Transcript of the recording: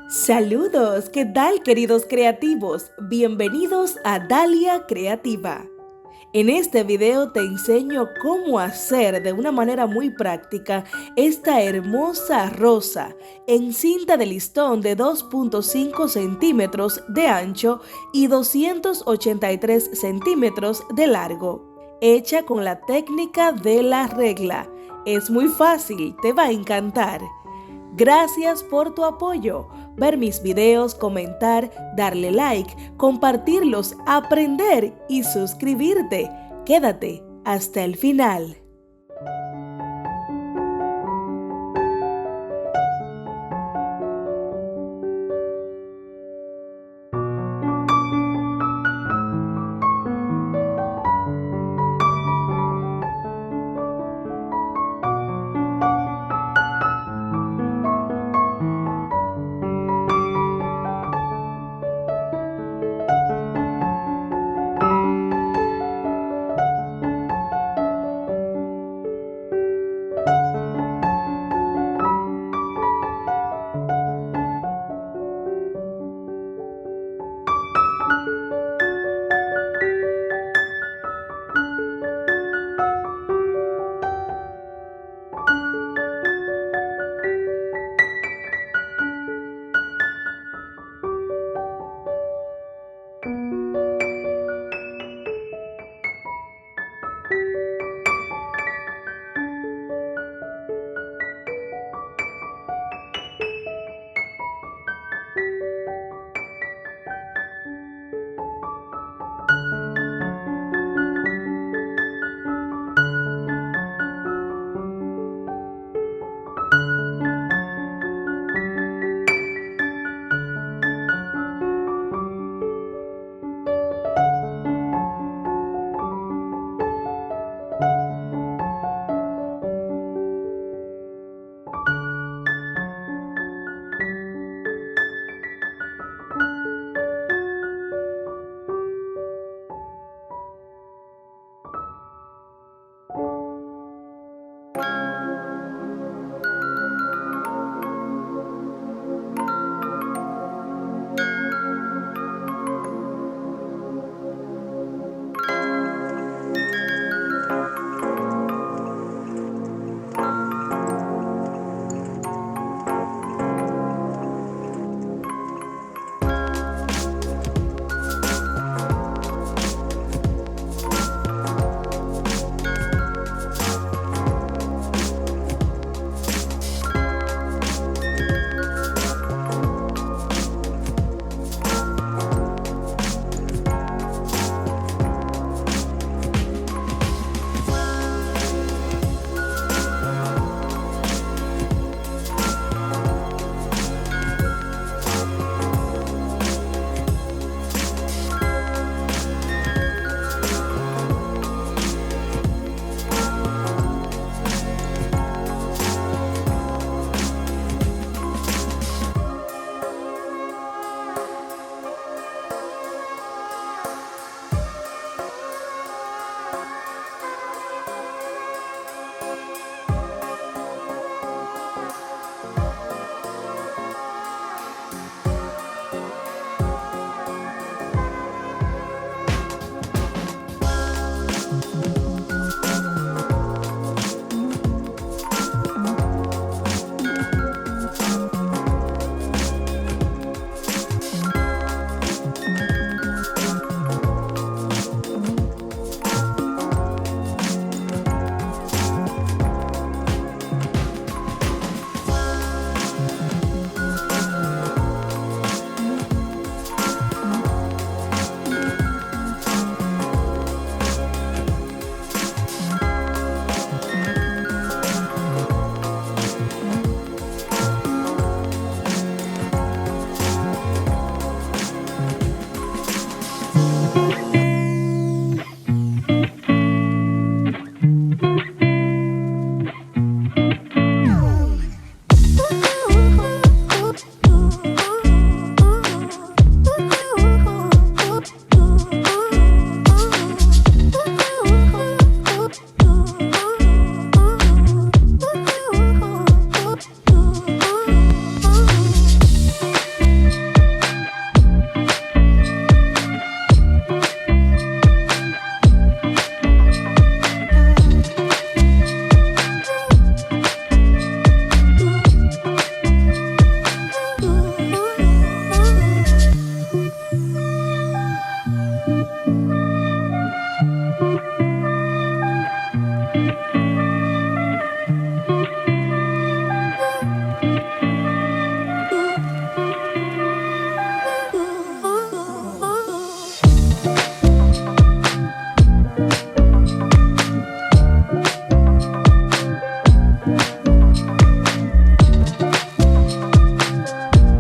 Saludos, ¿qué tal queridos creativos? Bienvenidos a Dalia Creativa. En este video te enseño cómo hacer de una manera muy práctica esta hermosa rosa en cinta de listón de 2.5 centímetros de ancho y 283 centímetros de largo, hecha con la técnica de la regla. Es muy fácil, te va a encantar. Gracias por tu apoyo, ver mis videos, comentar, darle like, compartirlos, aprender y suscribirte. Quédate hasta el final.